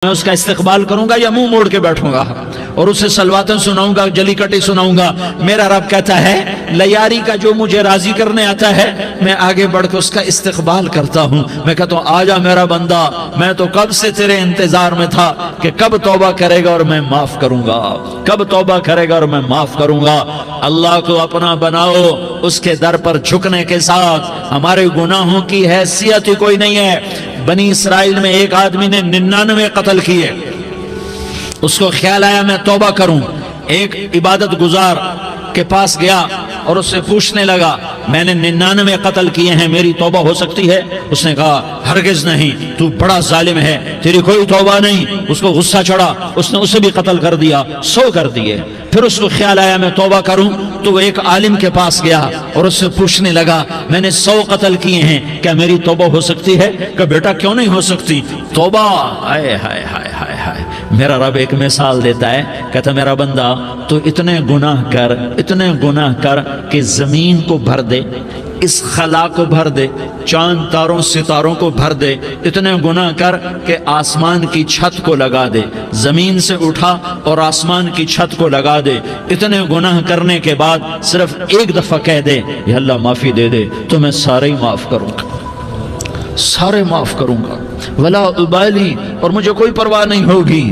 میں اس کا استقبال کروں گا یا منہ موڑ کے بیٹھوں گا اور اسے سلواتیں سناؤں گا، جلی کٹی سناؤں گا؟ میرا رب کہتا ہے لیاری کا جو مجھے راضی کرنے آتا ہے میں آگے بڑھ کے اس کا استقبال کرتا ہوں۔ میں کہتا ہوں آجا میرا بندہ، میں تو کب سے تیرے انتظار میں تھا کہ کب توبہ کرے گا اور میں معاف کروں گا، کب توبہ کرے گا اور میں معاف کروں گا۔ اللہ کو اپنا بناؤ، اس کے در پر جھکنے کے ساتھ ہمارے گناہوں کی حیثیت ہی کوئی نہیں ہے۔ بنی اسرائیل میں ایک آدمی نے 99 قتل کیے، اس کو خیال آیا میں توبہ کروں، ایک عبادت گزار کے پاس گیا اور اس سے پوچھنے لگا میں نے 99 قتل کیے ہیں، میری توبہ ہو سکتی ہے؟ اس نے کہا ہرگز نہیں، تو بڑا ظالم ہے، تیری کوئی توبہ نہیں۔ اس کو غصہ چڑھا، اس نے اسے بھی قتل کر دیا، 100 کر دیے۔ پھر اس کو خیال آیا میں توبہ کروں، تو وہ ایک عالم کے پاس گیا اور اس سے پوچھنے لگا میں نے 100 قتل کیے ہیں، کیا میری توبہ ہو سکتی ہے؟ کہ بیٹا کیوں نہیں ہو سکتی توبہ؟ ہائے ہائے ہائے ہائے ہائے۔ میرا رب ایک مثال دیتا ہے، کہتا میرا بندہ تو اتنے گناہ کر، اتنے گناہ کر کہ زمین کو بھر دے، اس خلا کو بھر دے، چاند تاروں ستاروں کو بھر دے، اتنے گناہ کر کہ آسمان کی چھت کو لگا دے، زمین سے اٹھا اور آسمان کی چھت کو لگا دے۔ اتنے گناہ کرنے کے بعد صرف ایک دفعہ کہہ دے یا اللہ معافی دے دے تو میں سارے ہی معاف کروں گا، سارے معاف کروں گا، ولا ابالی، اور مجھے کوئی پرواہ نہیں ہوگی۔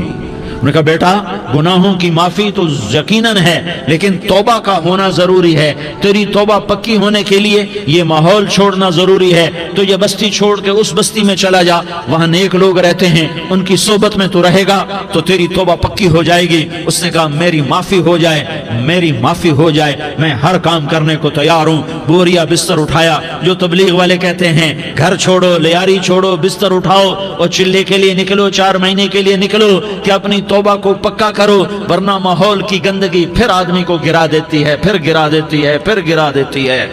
انہوں نے کہا بیٹا گناہوں کی معافی تو یقیناً ہے لیکن توبہ کا ہونا ضروری ہے، تیری توبہ پکی ہونے کے لیے یہ ماحول چھوڑنا ضروری ہے۔ تو یہ بستی چھوڑ کے اس بستی میں چلا جا، وہاں نیک لوگ رہتے ہیں، ان کی صحبت میں تو رہے گا تو تیری توبہ پکی ہو جائے گی۔ اس نے کہا میری معافی ہو جائے، میری معافی ہو جائے، میں ہر کام کرنے کو تیار ہوں۔ بوریا بستر اٹھایا، جو تبلیغ والے کہتے ہیں گھر چھوڑو، لیاری چھوڑو، بستر اٹھاؤ اور چلے کے لیے نکلو، 4 مہینے کے لیے نکلو کہ اپنی توبہ کو پکا کرو، ورنہ ماحول کی گندگی پھر آدمی کو گرا دیتی ہے، پھر گرا دیتی ہے، پھر گرا دیتی ہے۔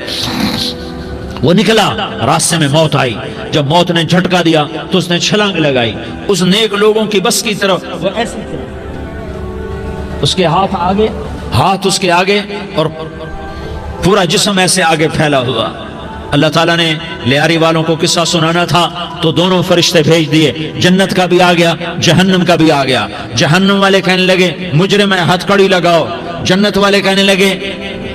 وہ نکلا، راستے میں موت آئی، جب موت نے جھٹکا دیا تو اس نے چھلانگ لگائی اس نیک لوگوں کی بس کی طرف، وہ ایسے اس کے ہاتھ آگے، ہاتھ اس کے آگے اور پورا جسم ایسے آگے پھیلا ہوا۔ اللہ تعالیٰ نے لیاری والوں کو قصہ سنانا تھا تو دونوں فرشتے بھیج دیے، جنت کا بھی آ گیا، جہنم کا بھی آ گیا۔ جہنم والے کہنے لگے مجرم ہے ہتھ کڑی لگاؤ، جنت والے کہنے لگے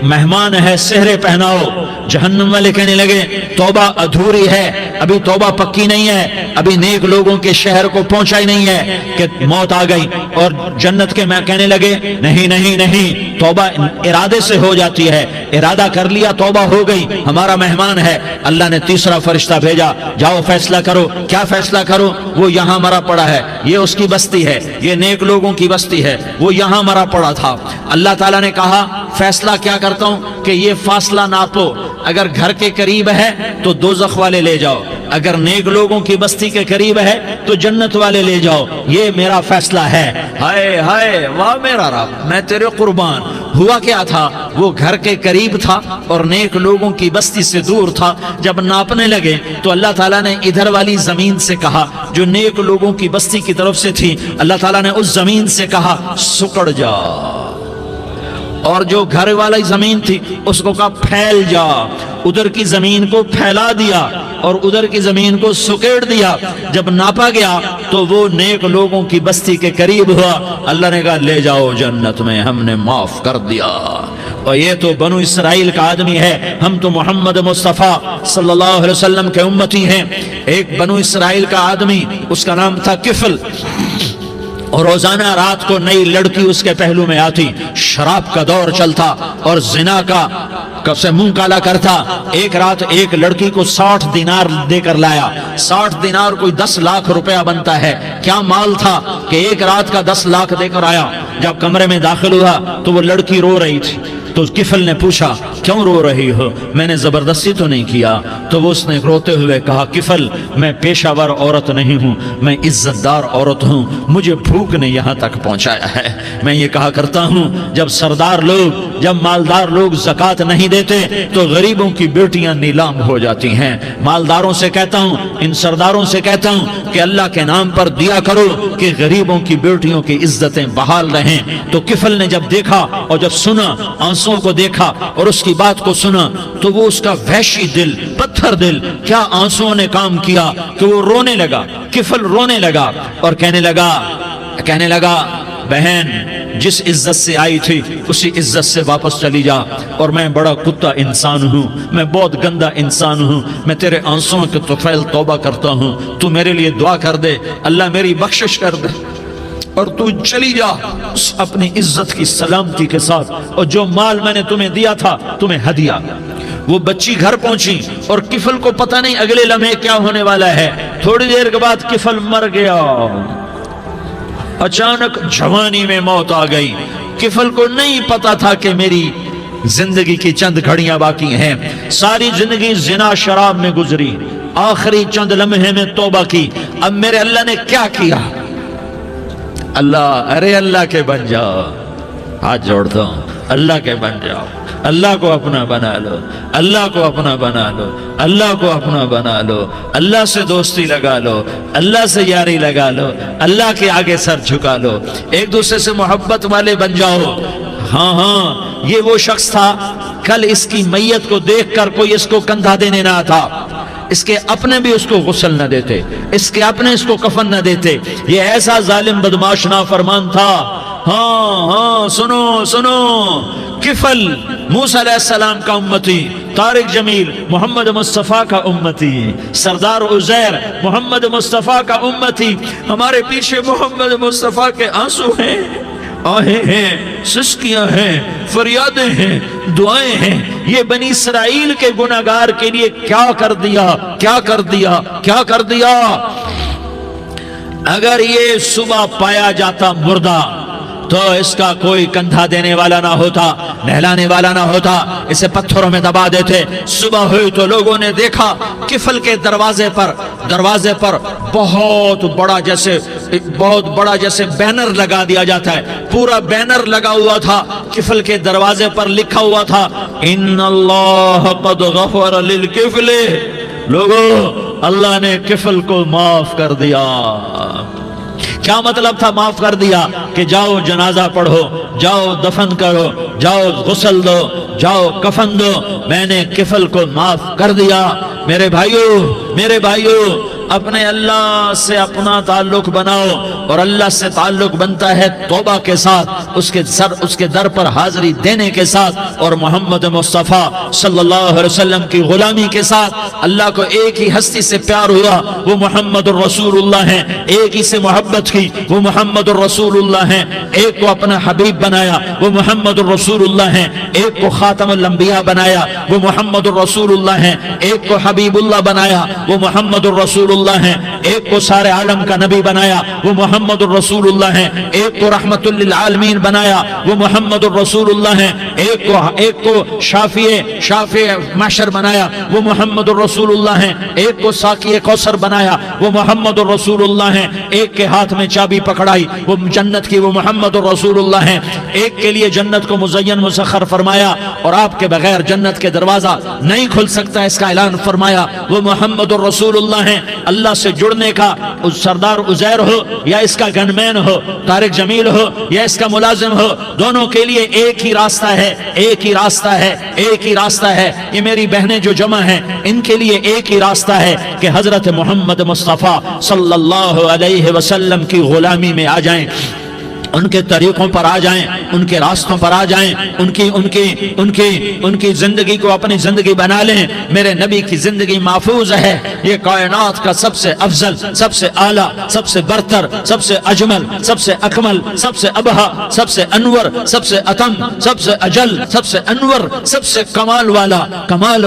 مہمان ہے سہرے پہناؤ۔ جہنم والے کہنے لگے توبہ ادھوری ہے، ابھی توبہ پکی نہیں ہے، ابھی نیک لوگوں کے شہر کو پہنچا ہی نہیں ہے کہ موت آ گئی۔ اور جنت کے میں کہنے لگے نہیں نہیں نہیں، توبہ ارادے سے ہو جاتی ہے، ارادہ کر لیا توبہ ہو گئی، ہمارا مہمان ہے۔ اللہ نے تیسرا فرشتہ بھیجا، جاؤ فیصلہ کرو۔ کیا فیصلہ کرو؟ وہ یہاں مرا پڑا ہے، یہ اس کی بستی ہے، یہ نیک لوگوں کی بستی ہے، وہ یہاں مرا پڑا تھا۔ اللہ تعالیٰ نے کہا فیصلہ کیا کرتا ہوں کہ یہ فاصلہ ناپو، اگر گھر کے قریب ہے تو دوزخ والے لے جاؤ، اگر نیک لوگوں کی بستی کے قریب ہے تو جنت والے لے جاؤ، یہ میرا فیصلہ ہے۔ ہائے ہائے واہ میرا رب، میں تیرے قربان۔ ہوا کیا تھا؟ وہ گھر کے قریب تھا اور نیک لوگوں کی بستی سے دور تھا۔ جب ناپنے لگے تو اللہ تعالیٰ نے ادھر والی زمین سے کہا جو نیک لوگوں کی بستی کی طرف سے تھی، اللہ تعالیٰ نے اس زمین سے کہا سکڑ جا، اور جو گھر والی زمین تھی اس کو کہا پھیل جا۔ ادھر کی زمین کو پھیلا دیا اور ادھر کی زمین کو سکیڑ دیا۔ جب ناپا گیا تو وہ نیک لوگوں کی بستی کے قریب ہوا۔ اللہ نے کہا لے جاؤ جنت میں، ہم نے معاف کر دیا۔ اور یہ تو بنو اسرائیل کا آدمی ہے، ہم تو محمد مصطفیٰ صلی اللہ علیہ وسلم کے امتی ہیں۔ ایک بنو اسرائیل کا آدمی، اس کا نام تھا کفل، اور روزانہ رات کو نئی لڑکی اس کے پہلو میں آتی، شراب کا دور چلتا اور زنا کا سے منہ کالا کرتا۔ ایک رات ایک لڑکی کو 60 دینار دے کر لایا۔ 60 دینار کوئی 10 لاکھ روپیہ بنتا ہے۔ کیا مال تھا کہ ایک رات کا 10 لاکھ دے کر آیا۔ جب کمرے میں داخل ہوا تو وہ لڑکی رو رہی تھی، تو کفل نے پوچھا کیوں رو رہی ہو؟ میں نے زبردستی تو نہیں کیا۔ تو وہ اس نے روتے ہوئے کہا کفل میں پیشہ ور عورت نہیں ہوں، میں عزت دار عورت ہوں، مجھے بھوک نے یہاں تک پہنچایا ہے۔ میں یہ کہا کرتا ہوں جب سردار لوگ، جب مالدار لوگ زکوٰۃ نہیں دیتے تو غریبوں کی بیٹیاں نیلام ہو جاتی ہیں۔ مالداروں سے کہتا ہوں، ان سرداروں سے کہتا ہوں کہ اللہ کے نام پر دیا کرو کہ غریبوں کی بیٹیوں کی عزتیں بحال رہیں۔ تو کفل نے جب دیکھا اور جب سنا، آنسوں کو دیکھا اور اس کی کی بات کو سنا تو وہ اس کا وحشی دل، پتھر دل، کیا آنسوؤں نے کام کیا کہ وہ رونے لگا، کفل رونے لگا اور کہنے لگا بہن جس عزت سے آئی تھی اسی عزت سے واپس چلی جا، اور میں بڑا کتا انسان ہوں، میں بہت گندا انسان ہوں، میں تیرے آنسوؤں کے طفیل توبہ کرتا ہوں، تو میرے لیے دعا کر دے، اللہ میری بخشش کر دے اور تو چلی جا اپنی عزت کی سلامتی کے ساتھ، اور جو مال میں نے تمہیں دیا تھا تمہیں ہدیہ۔ وہ بچی گھر پہنچی اور کفل کو پتہ نہیں اگلے لمحے کیا ہونے والا ہے، تھوڑی دیر کے بعد کفل مر گیا، اچانک جوانی میں موت آ گئی۔ کفل کو نہیں پتا تھا کہ میری زندگی کی چند گھڑیاں باقی ہیں، ساری زندگی زنا شراب میں گزری، آخری چند لمحے میں توبہ کی، اب میرے اللہ نے کیا کیا؟ اللہ کے بن جاؤ، ہاتھ جوڑتا ہوں، اللہ کے بن جاؤ، اللہ کو اپنا بنا لو، اللہ کو اپنا بنا لو، اللہ کو اپنا بنا لو، اللہ سے دوستی لگا لو، اللہ سے یاری لگا لو، اللہ کے آگے سر جھکا لو، ایک دوسرے سے محبت والے بن جاؤ۔ ہاں یہ وہ شخص تھا، کل اس کی میت کو دیکھ کر کوئی اس کو کندھا دینے نہ تھا، اس کے اپنے بھی اس کو غسل نہ دیتے، اس کے اپنے اس کو کفن نہ دیتے، یہ ایسا ظالم بدماش نافرمان تھا۔ ہاں سنو، کفل موسیٰ علیہ السلام کا امتی، طارق جمیل محمد مصطفیٰ کا امتی، سردار عزیر محمد مصطفیٰ کا امتی، ہمارے پیچھے محمد مصطفیٰ کے آنسو ہیں، آہیں ہیں، سسکیاں ہیں، فریادیں ہیں، دعائیں ہیں، یہ بنی اسرائیل کے گناہگار کے لیے کیا کر دیا۔ اگر یہ صبح پایا جاتا مردہ تو اس کا کوئی کندھا دینے والا نہ ہوتا، نہلانے والا نہ ہوتا، اسے پتھروں میں دبا دیتے۔ صبح ہوئی تو لوگوں نے دیکھا کفل کے دروازے پر بہت بڑا جیسے بینر لگا دیا جاتا ہے، پورا بینر لگا ہوا تھا، کفل کے دروازے پر لکھا ہوا تھا ان اللہ قد غفر للکفل، لوگوں اللہ نے کفل کو معاف کر دیا۔ کیا مطلب تھا معاف کر دیا؟ کہ جاؤ جنازہ پڑھو، جاؤ دفن کرو، جاؤ غسل دو، جاؤ کفن دو، میں نے کفل کو معاف کر دیا۔ میرے بھائیو اپنے اللہ سے اپنا تعلق بناؤ، اور اللہ سے تعلق بنتا ہے توبہ کے ساتھ، اس کے در پر حاضری دینے کے ساتھ، اور محمد مصطفیٰ صلی اللہ علیہ وسلم کی غلامی کے ساتھ۔ اللہ کو ایک ہی ہستی سے پیار ہوا، وہ محمد الرسول اللہ ہیں، ایک ہی سے محبت کی، وہ محمد الرسول اللہ ہیں، ایک کو اپنا حبیب بنایا، وہ محمد الرسول اللہ ہیں، ایک کو خاتم الانبیاء بنایا، وہ محمد الرسول اللہ ہیں، ایک کو حبیب اللہ بنایا، وہ محمد الرسول اللہ ہیں، ایک کو سارے عالم کا نبی بنایا، وہ محمد الرسول اللہ ہیں، ایک کو رحمت للعالمین بنایا، وہ محمد الرسول اللہ ہیں، ایک کو شافع محشر بنایا، وہ محمد الرسول اللہ ہیں، ایک کو ساقی کوثر بنایا، وہ محمد الرسول اللہ ہیں، ایک کے ہاتھ میں چابی پکڑائی وہ جنت کی، وہ محمد الرسول اللہ ہیں، ایک کے لیے جنت کو مزین مسخر فرمایا اور آپ کے بغیر جنت کے دروازہ نہیں کھل سکتا اس کا اعلان فرمایا، وہ محمد الرسول اللہ ہیں۔ اللہ سے جڑنے کا سردار عزیر ہو یا اس کا گن مین ہو، طارق جمیل ہو یا اس کا ملازم ہو، دونوں کے لیے ایک ہی راستہ ہے۔ یہ میری بہنیں جو جمع ہیں ان کے لیے ایک ہی راستہ ہے کہ حضرت محمد مصطفیٰ صلی اللہ علیہ وسلم کی غلامی میں آ جائیں، ان کے طریقوں پر آ جائیں، ان کے راستوں پر آ جائیں، ان کی زندگی کو اپنی زندگی بنا لیں۔ میرے نبی کی زندگی محفوظ ہے، یہ کائنات کا سب سے افضل، سب سے اعلیٰ، سب سے برتر، سب سے اجمل، سب سے اکمل، سب سے ابہا، سب سے انور، سب سے اتم، سب سے اجل، سب سے انور، سب سے کمال والا، جمال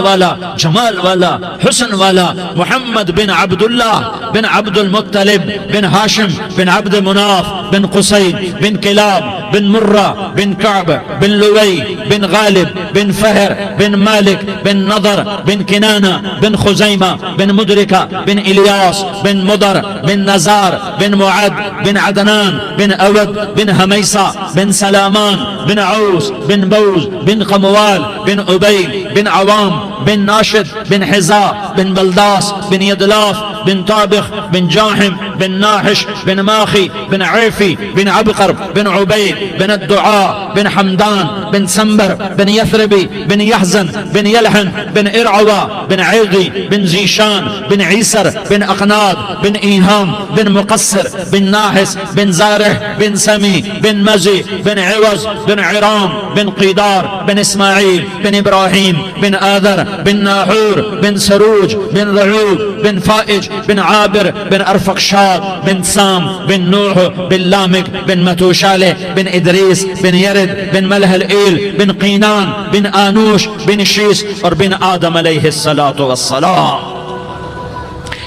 والا، حسن والا، محمد بن عبداللہ بن عبد المطلب بن ہاشم بن عبد مناف بن قصی بن کلاب بن مرہ بن کعب بن لوی بن غالب بن فہر بن مالک بن نضر بن کنانہ بن خزیمہ بن مدرکہ بن الیاس بن مدر بن نزار بن معد بن عدنان بن اود بن حمیسہ بن سلامان بن عوس بن بوز بن قموال بن عبید بن عوام بن ناشد بن حزا بن بلداس بن یدلاف بن طابخ بن جاحم بن ناحش بن ماخی بن عیفی بن عبقر بن عبید بن الدعاء بن حمدان بن سنبر بن يثربي بن يحزن بن يلحن بن إرعوى بن عيضي بن زيشان بن عيسر بن أقناد بن إيهام بن مقصر بن ناحس بن زارح بن سمي بن مزي بن عوز بن عرام بن قيدار بن إسماعيل بن إبراهيم بن آذر بن ناحور بن سروج بن رعوب بن فائج بن عابر بن أرفقشاد بن سام بن نوح بن لامك بن متوشالة بن إدريس بن يرد بن ملح الإيل بن قينان بن آنوش بن شيس اور بن آدم علیہ الصلاة والسلام.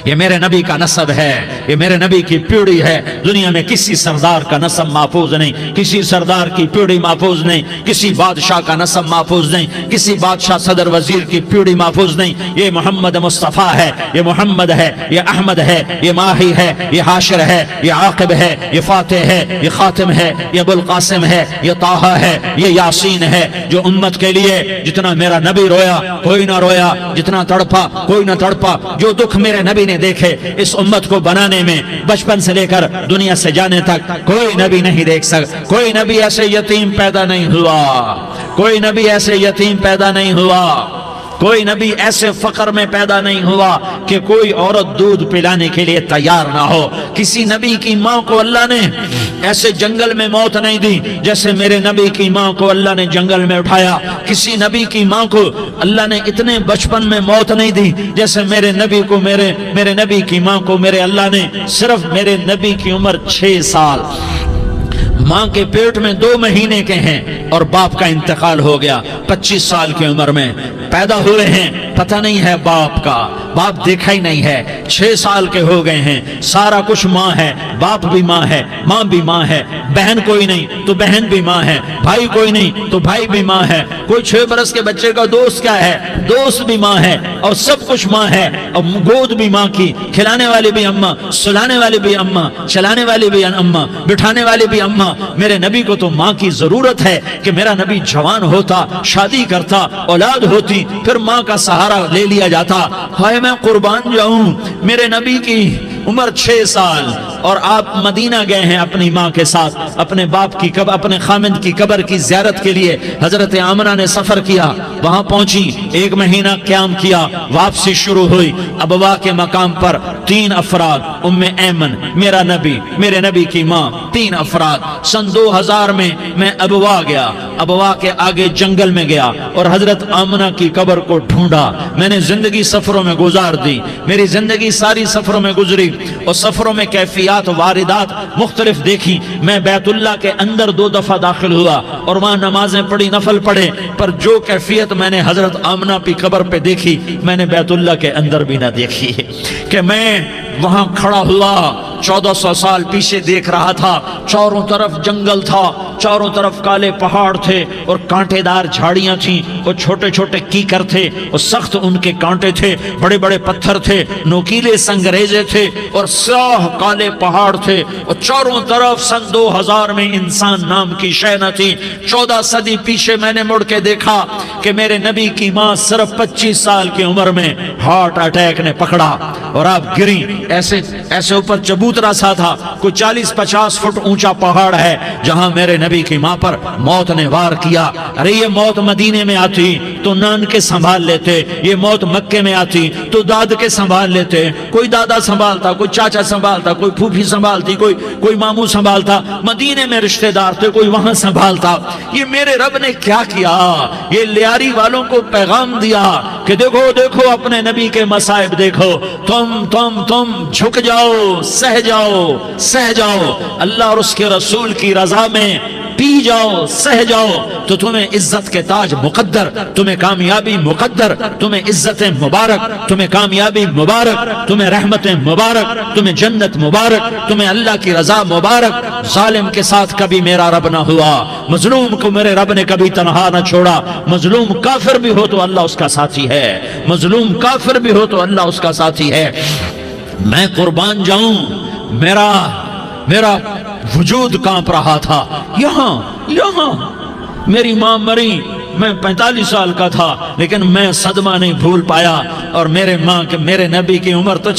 یہ میرے نبی کا نسب ہے، یہ میرے نبی کی پیڑھی ہے. دنیا میں کسی سردار کا نسب محفوظ نہیں، کسی سردار کی پیڑھی محفوظ نہیں، کسی بادشاہ کا نسب محفوظ نہیں، کسی بادشاہ صدر وزیر کی پیڑھی محفوظ نہیں. یہ محمد مصطفیٰ ہے، یہ محمد ہے، یہ احمد ہے، یہ ماہی ہے، یہ حاشر ہے، یہ عاقب ہے، یہ فاتح ہے، یہ خاتم ہے، یہ ابو القاسم ہے، یہ طہ ہے، یہ یاسین ہے. جو امت کے لیے جتنا میرا نبی رویا کوئی نہ رویا، جتنا تڑپا کوئی نہ تڑپا، جو دکھ میرے نبی نے دیکھے اس امت کو بنانے میں بچپن سے لے کر دنیا سے جانے تک کوئی نبی نہیں دیکھ سکتا. کوئی نبی ایسے یتیم پیدا نہیں ہوا، کوئی نبی ایسے یتیم پیدا نہیں ہوا، کوئی نبی ایسے فقر میں پیدا نہیں ہوا کہ کوئی عورت دودھ پلانے کے لیے تیار نہ ہو. کسی نبی کی ماں کو اللہ نے ایسے جنگل میں موت نہیں دی جیسے میرے نبی کی ماں کو اللہ نے جنگل میں اٹھایا. کسی نبی کی ماں کو اللہ نے اتنے بچپن میں موت نہیں دی جیسے میرے نبی کو میرے نبی کی ماں کو میرے اللہ نے صرف میرے نبی کی عمر 6 سال ماں کے پیٹ میں 2 مہینے کے ہیں اور باپ کا انتقال ہو گیا. 25 سال کی عمر میں پیدا ہوئے ہیں، پتہ نہیں ہے باپ کا، باپ دیکھا ہی نہیں ہے. 6 سال کے ہو گئے ہیں، سارا کچھ ماں ہے، باپ بھی ماں ہے، ماں بھی ماں ہے. بہن کوئی نہیں تو بہن بھی ماں ہے، بھائی کوئی نہیں تو بھائی بھی ماں ہے. کوئی 6 برس کے بچے کا دوست کیا ہے، دوست بھی ماں ہے، اور سب کچھ ماں ہے. اور گود بھی ماں کی، کھلانے والی بھی اماں، سلانے والی بھی اماں، چلانے والی بھی اماں، بٹھانے والی بھی اماں. میرے نبی کو تو ماں کی ضرورت ہے کہ میرا نبی جوان ہوتا، شادی کرتا، اولاد ہوتی، پھر ماں کا سہارا لے لیا جاتا. ہائے میں قربان جاؤں، میرے نبی کی عمر 6 سال اور آپ مدینہ گئے ہیں اپنی ماں کے ساتھ، اپنے باپ کی اپنے خامند کی قبر کی زیارت کے لیے. حضرت آمنہ نے سفر کیا، وہاں پہنچی، 1 مہینہ قیام کیا، واپسی شروع ہوئی. ابوا کے مقام پر 3 افراد، ام ایمن، میرا نبی، میرے نبی کی ماں، 3 افراد. سن 2000 میں ابوا گیا، ابوا کے آگے جنگل میں گیا اور حضرت آمنہ کی قبر کو ڈھونڈا. میں نے زندگی سفروں میں گزار دی، میری زندگی ساری سفروں میں گزری اور سفروں میں کیفیات واردات مختلف دیکھی. میں بیت اللہ کے اندر 2 دفعہ داخل ہوا اور وہاں نمازیں پڑھی، نفل پڑھے، پر جو کیفیت میں نے حضرت آمنہ کی قبر پہ دیکھی میں نے بیت اللہ کے اندر بھی نہ دیکھی. کہ میں وہاں کھڑا ہوا 1400 سال پیچھے دیکھ رہا تھا، چاروں طرف جنگل تھا، چاروں طرف کالے پہاڑ تھے اور کانٹے دار جھاڑیاں تھیں اور چھوٹے چھوٹے کیکر تھے اور سخت ان کے کانٹے تھے، بڑے بڑے پتھر تھے، نوکیلے سنگریزے تھے اور سیاہ کالے پہاڑ تھے اور چاروں طرف. سن 2000 میں انسان نام کی شے نہ تھی. 14 صدی پیچھے میں نے مڑ کے دیکھا کہ میرے نبی کی ماں صرف 25 سال کی عمر میں ہارٹ اٹیک نے پکڑا اور آپ گری. ایسے اوپر چبوترا سا تھا، کوئی 40-50 فٹ اونچا پہاڑ ہے جہاں میرے نبی کی ماں پر موت نے وار کیا. ارے یہ موت مدینے میں آتی تو نان کے سنبھال لیتے، یہ موت مکے میں آتی تو داد کے سنبھال لیتے. کوئی دادا سنبھالتا، کوئی چاچا سنبھالتا، کوئی پھوپھی سنبھالتی، کوئی ماموں سنبھالتا. مدینے میں رشتہ دار تھے، کوئی وہاں سنبھالتا. یہ میرے رب نے کیا کیا؟ یہ لیاری والوں کو پیغام دیا کہ دیکھو دیکھو اپنے نبی کے مصائب دیکھو، تم جھک جاؤ، سہ جاؤ، اللہ اور اس کے رسول کی رضا میں پی جاؤ، سہ جاؤ تو تمہیں عزت کے تاج مقدر، تمہیں کامیابی مقدر، تمہیں عزت مبارک، تمہیں کامیابی مبارک، تمہیں رحمت مبارک، تمہیں جنت مبارک، تمہیں اللہ کی رضا مبارک. ظالم کے ساتھ کبھی میرا رب نہ ہوا، مظلوم کو میرے رب نے کبھی تنہا نہ چھوڑا. مظلوم کافر بھی ہو تو اللہ اس کا ساتھی ہے، مظلوم کافر بھی ہو تو اللہ اس کا ساتھی ہے. میں قربان جاؤں، میرا وجود کانپ رہا تھا. یہاں میری ماں مری، میں 45 سال کا تھا لیکن میں صدمہ نہیں بھول پایا. اور میرے نبی کی عمر تو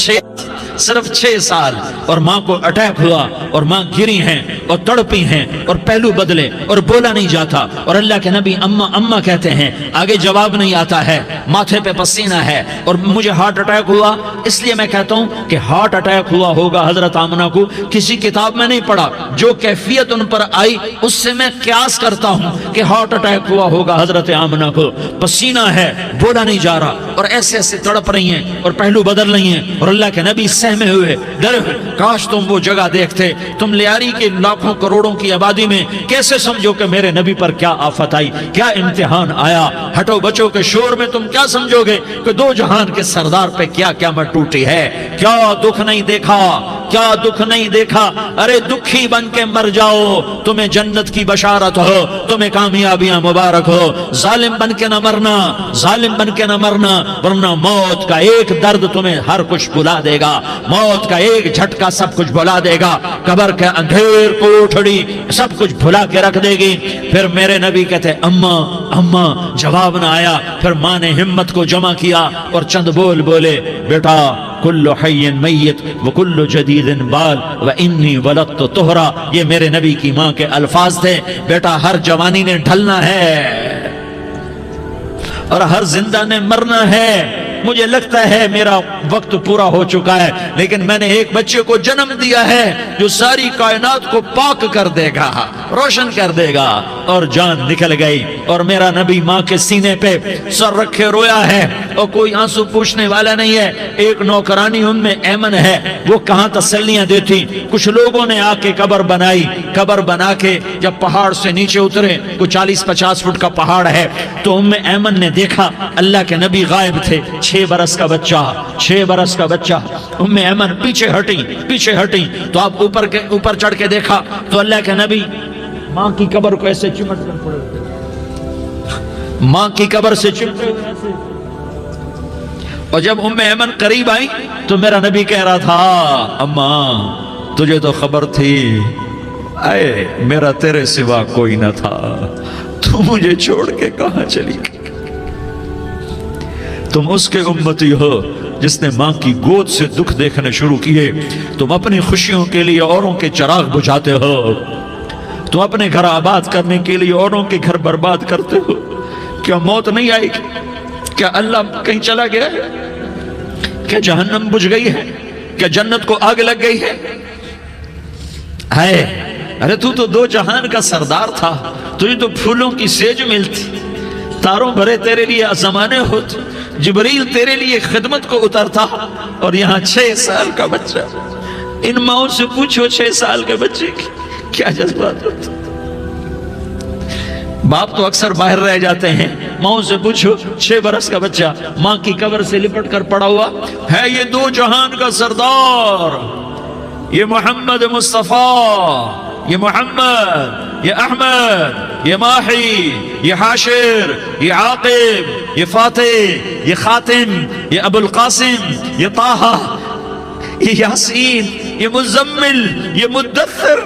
صرف 6 سال اور ماں کو اٹیک ہوا اور ماں گری ہیں. اور تڑپی ہیں اور پہلو بدلے اور بولا نہیں جاتا، اور اللہ کے نبی اما اما کہتے ہیں، آگے جواب نہیں آتا ہے، ماتھے پہ پسینہ ہے، اور مجھے ہارٹ اٹیک ہوا، اس لیے میں کہتا ہوں کہ ہارٹ اٹیک ہوا ہوگا حضرت آمنہ کو، کسی کتاب میں نہیں پڑھا، جو کیفیت ان پر آئی اس سے میں قیاس کرتا ہوں کہ ہارٹ اٹیک ہوا ہوگا حضرت آمنہ کو، پسینہ ہے، بولا نہیں جا رہا، اور ایسے ایسے تڑپ رہی ہیں اور پہلو بدل رہی ہیں، اور اللہ کے نبی سہمے ہوئے ڈرے ہوئے، کاش تم وہ جگہ دیکھتے، تم لیاری کے لاکھوں کروڑوں کی آبادی میں کیسے سمجھو کہ میرے نبی پر کیا آفت آئی، کیا امتحان آیا، ہٹو بچوں کے شور میں تم کیا سمجھو گے کہ دو جہان کے سردار پہ کیا قیامت ٹوٹی ہے، کیا دکھ نہیں دیکھا، کیا دکھ نہیں دیکھا، ارے دکھی بن کے مر جاؤ، تمہیں جنت کی بشارت ہو، تمہیں کامیابیاں مبارک ہو، ظالم بن کے نہ مرنا، ظالم بن کے نہ مرنا، ورنہ موت کا ایک درد تمہیں ہر کچھ بھلا دے گا، موت کا ایک جھٹکا سب کچھ بھلا دے گا، قبر کے اندھیر کوٹھڑی سب کچھ بھلا کے رکھ دے گی۔ پھر میرے نبی کہتے اما اما، جواب نہ آیا، پھر ماں نے ہمت کو جمع کیا اور چند بول بولے، بیٹا کل حی میت وکل جدید بال وانی ولدت طہرا، یہ میرے نبی کی ماں کے الفاظ تھے، بیٹا ہر جوانی نے ڈھلنا ہے اور ہر زندہ نے مرنا ہے، مجھے لگتا ہے میرا وقت پورا ہو چکا ہے، لیکن میں نے ایک بچے کو جنم دیا ہے جو ساری کائنات کو پاک کر دے گا، روشن کر دے گا، اور جان نکل گئی، اور میرا نبی ماں کے سینے پہ سر رکھے رویا ہے، اور کوئی آنسو پوچھنے والا نہیں ہے، ایک نوکرانی ان میں ایمن ہے، وہ کہاں تسلیاں دیتی، کچھ لوگوں نے آ کے قبر بنائی، قبر بنا کے جب پہاڑ سے نیچے اترے، کوئی 40-50 فٹ کا پہاڑ ہے، تو ایمن نے دیکھا اللہ کے نبی غائب تھے، 6 برس کا بچہ، 6 برس کا بچہ، ایمن پیچھے ہٹی، تو آپ اوپر چڑھ کے دیکھا تو اللہ کے نبی ماں کی قبر کو ایسے چمٹ کر پڑے، ماں کی قبر سے چمٹے ہوئے ایسے، اور جب ایمن قریب آئی تو میرا نبی کہہ رہا تھا، اماں تجھے تو خبر تھی، اے میرا تیرے سوا کوئی نہ تھا، تو مجھے چھوڑ کے کہاں چلی گئی، تم اس کے امتی ہو جس نے ماں کی گود سے دکھ دیکھنے شروع کیے، تم اپنی خوشیوں کے لیے اوروں کے چراغ بجھاتے ہو، تم اپنے گھر آباد کرنے کے لیے اوروں کے گھر برباد کرتے ہو، کیا موت نہیں آئے گی؟ کیا اللہ کہیں چلا گیا ہے؟ کیا جہنم بجھ گئی ہے؟ کیا جنت کو آگ لگ گئی ہے؟ ارے تو دو جہان کا سردار تھا، تجھے تو پھولوں کی سیج ملتی، تاروں بھرے تیرے لیے زمانے ہوتے، جبریل تیرے لیے خدمت کو اترتا، اور یہاں 6 سال کا بچہ، ان ماؤں سے پوچھو 6 سال کے بچے کی کیا جذبات ہوتے، باپ تو اکثر باہر رہ جاتے ہیں، ماؤں سے پوچھو 6 برس کا بچہ ماں کی قبر سے لپٹ کر پڑا ہوا ہے، یہ دو جہان کا سردار، یہ محمد مصطفیٰ، یہ محمد، یہ احمد، یہ ماہی، یہ حاشر، یہ عاقب، یہ فاتح، یہ خاتم، یہ ابو القاسم، یہ طہ، یہ یاسین، یہ مزمل، یہ مدثر،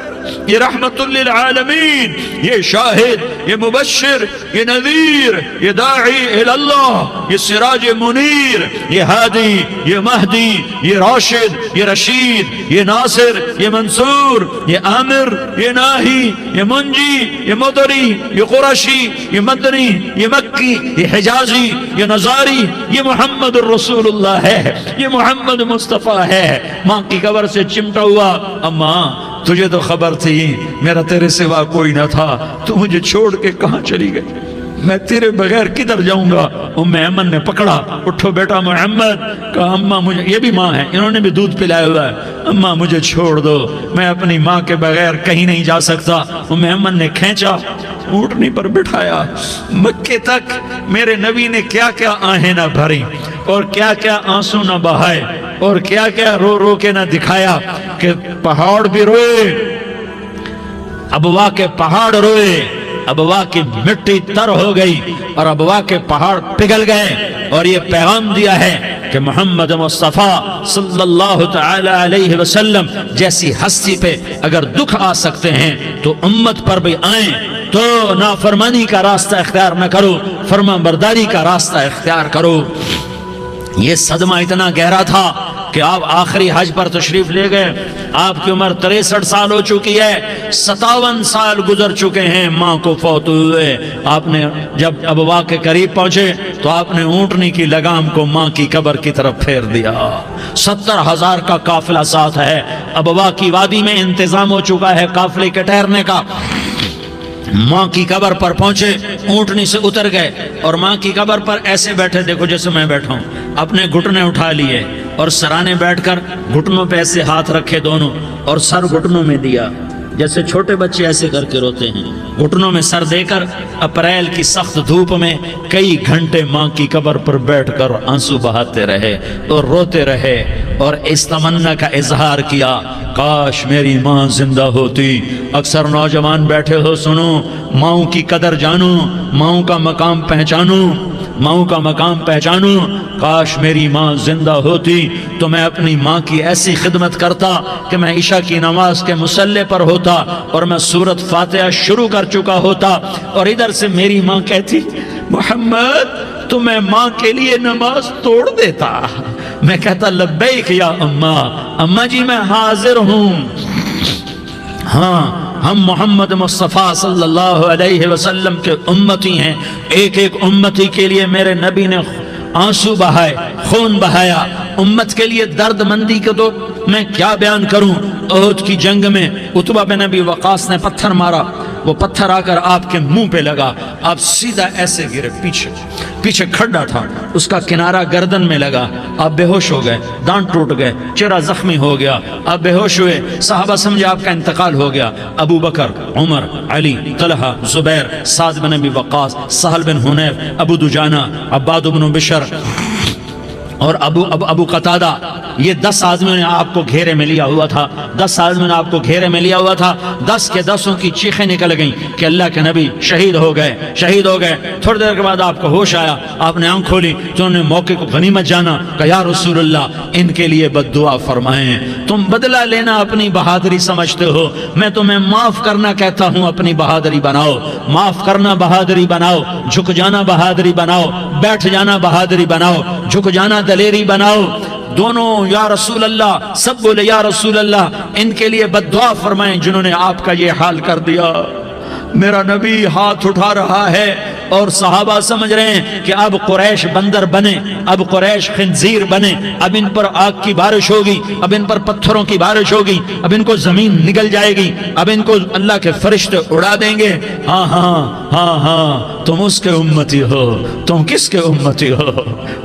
یہ رحمت للعالمین، یہ شاہد، یہ مبشر، یہ نذیر، یہ داعی الاللہ، یہ سراج منیر، یہ ہادی، یہ مہدی، یہ راشد، یہ رشید، یہ ناصر، یہ منصور، یہ عامر، یہ ناہی، یہ منجی، یہ مدری، یہ قرشی، یہ مدنی، یہ مکی، یہ حجازی، یہ نظاری، یہ محمد الرسول اللہ ہے، یہ محمد مصطفیٰ ہے۔ ماں کی قبر سے چمٹا ہوا، اماں تجھے تو خبر تھی میرا تیرے سوا کوئی نہ تھا، تو مجھے چھوڑ کے کہاں چلی گئی، میں تیرے بغیر کدھر جاؤں گا؟ ایمن نے پکڑا، اٹھو بیٹا محمد، کہا اماں مجھے، یہ بھی ماں ہے، انہوں نے بھی دودھ پلایا ہوا ہے، اماں مجھے چھوڑ دو، میں اپنی ماں کے بغیر کہیں نہیں جا سکتا۔ ایمن نے کھینچا، اونٹنی پر بٹھایا، مکے تک میرے نبی نے کیا کیا آہیں نہ بھری اور کیا کیا آنسو نہ بہائے اور کیا کیا رو رو کے نہ دکھایا کہ پہاڑ بھی روئے، ابوا کے پہاڑ روئے، ابوا کی مٹی تر ہو گئی اور ابوا کے پہاڑ پگھل گئے، اور یہ پیغام دیا ہے کہ محمد مصطفیٰ صلی اللہ تعالی علیہ وسلم جیسی ہستی پہ اگر دکھ آ سکتے ہیں تو امت پر بھی آئیں، تو نافرمانی کا راستہ اختیار نہ کرو، فرما برداری کا راستہ اختیار کرو۔ یہ صدمہ اتنا گہرا تھا کہ آپ آخری حج پر تشریف لے گئے، آپ کی عمر 63 سال ہو چکی ہے، 57 سال گزر چکے ہیں ماں کو فوت ہوئے۔ آپ نے جب ابوا کے قریب پہنچے تو آپ نے اونٹنی کی لگام کو ماں کی قبر کی طرف پھیر دیا۔ 70,000 کا قافلہ ساتھ ہے، ابوا کی وادی میں انتظام ہو چکا ہے قافلے کے ٹھہرنے کا۔ ماں کی قبر پر پہنچے، اونٹنی سے اتر گئے اور ماں کی قبر پر ایسے بیٹھے، دیکھو جیسے میں بیٹھا ہوں، اپنے گھٹنے اٹھا لیے اور سرانے بیٹھ کر گھٹنوں پہ ایسے ہاتھ رکھے دونوں اور سر گھٹنوں میں دیا، جیسے چھوٹے بچے ایسے کر کے روتے ہیں، گھٹنوں میں سر دے کر اپریل کی سخت دھوپ میں کئی گھنٹے ماں کی قبر پر بیٹھ کر آنسو بہاتے رہے اور روتے رہے اور اس تمنا کا اظہار کیا، کاش میری ماں زندہ ہوتی۔ اکثر نوجوان بیٹھے ہو، سنو، ماؤں کی قدر جانو، ماؤں کا مقام پہچانو، ماؤں کا مقام پہچانو۔ کاش میری ماں زندہ ہوتی تو میں اپنی ماں کی ایسی خدمت کرتا کہ میں عشاء کی نماز کے مصلی پر ہوتا اور میں سورۃ فاتحہ شروع کر چکا ہوتا اور ادھر سے میری ماں کہتی، محمد تو میں ماں کے لیے نماز توڑ دیتا۔ میں کہتا، لبیک یا اماں، اماں جی میں حاضر ہوں۔ ہاں، ہم محمد مصطفیٰ صلی اللہ علیہ وسلم کے امتی ہیں، ایک ایک امتی کے لیے میرے نبی نے آنسو بہائے، خون بہایا، امت کے لیے درد مندی کو تو میں کیا بیان کروں۔ احد کی جنگ میں عتبہ بن ابی وقاص نے پتھر مارا، وہ پتھر آ کر آپ کے منہ پہ لگا، آپ سیدھا ایسے گرے، پیچھے کھڈا تھا، اس کا کنارہ گردن میں لگا، آپ بے ہوش ہو گئے، دانت ٹوٹ گئے، چہرہ زخمی ہو گیا، آپ بے ہوش ہوئے، صحابہ سمجھے آپ کا انتقال ہو گیا۔ ابو بکر، عمر، علی، طلحہ، زبیر، سعد بن ابی وقاص، سہل بن حنیف، ابو دجانہ، عباد بن بشر اور ابو قتادہ، یہ 10 آدمیوں نے آپ کو گھیرے میں لیا ہوا تھا، 10 آدمیوں نے آپ کو گھیرے میں لیا ہوا تھا، 10 کے 10 کی چیخیں نکل گئیں کہ اللہ کے نبی شہید ہو گئے، شہید ہو گئے۔ تھوڑی دیر کے بعد آپ کو ہوش آیا، آپ نے آنکھ کھولی تو انہوں نے موقع کو غنیمت جانا کہ یا رسول اللہ ان کے لیے بد دعا فرمائیں، تم بدلہ لینا اپنی بہادری سمجھتے ہو، میں تمہیں معاف کرنا کہتا ہوں، اپنی بہادری بناؤ، معاف کرنا بہادری بناؤ، جھک جانا بہادری بناؤ، بیٹھ جانا بہادری بناؤ، جھک جانا دلیری بناؤ۔ دونوں یا رسول اللہ، سب بولے یا رسول اللہ، ان کے لیے بد دعا فرمائیں جنہوں نے آپ کا یہ حال کر دیا۔ میرا نبی ہاتھ اٹھا رہا ہے اور صحابہ سمجھ رہے ہیں کہ اب قریش بندر بنے، اب قریش خنزیر بنے، اب ان پر آگ کی بارش ہوگی، اب ان پر پتھروں کی بارش ہوگی، اب ان کو زمین نگل جائے گی، اب ان کو اللہ کے فرشتے اڑا دیں گے۔ ہاں ہاں ہاں ہاں، تم اس کے امتی ہو۔ تم کس کے امتی ہو؟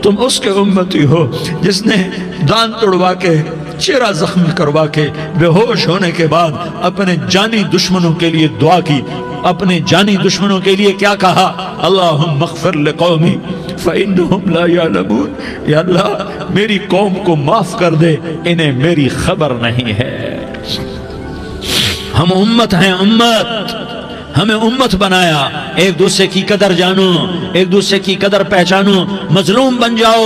تم اس کے امتی ہو جس نے دانت توڑوا کے، چہرہ زخمی کروا کے، بے ہوش ہونے کے بعد اپنے جانی دشمنوں کے لیے دعا کی، اپنے جانی دشمنوں کے لیے کیا کہا؟ اللہم اغفر لقومی فإنہم لا یعلمون، یا اللہ میری قوم کو معاف کر دے، انہیں میری خبر نہیں ہے۔ ہم امت ہیں، امت، ہمیں امت بنایا، ایک دوسرے کی قدر جانو، ایک دوسرے کی قدر پہچانو، مظلوم بن جاؤ،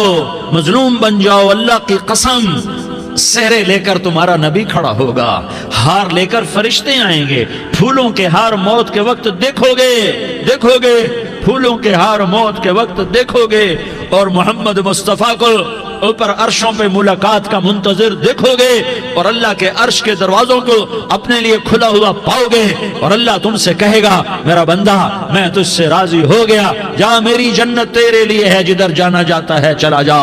مظلوم بن جاؤ، اللہ کی قسم سہرے لے کر تمہارا نبی کھڑا ہوگا، ہار لے کر فرشتے آئیں گے، پھولوں کے ہار موت کے وقت دیکھو گے، دیکھو گے، پھولوں کے ہار موت کے وقت دیکھو گے، اور محمد مصطفیٰ کو اوپر عرشوں پہ ملاقات کا منتظر دیکھو گے، اور اللہ کے عرش کے دروازوں کو اپنے لیے کھلا ہوا پاؤ گے، اور اللہ تم سے کہے گا میرا بندہ میں تجھ سے راضی ہو گیا، جا میری جنت تیرے لیے ہے، جدھر جانا جاتا ہے چلا جا۔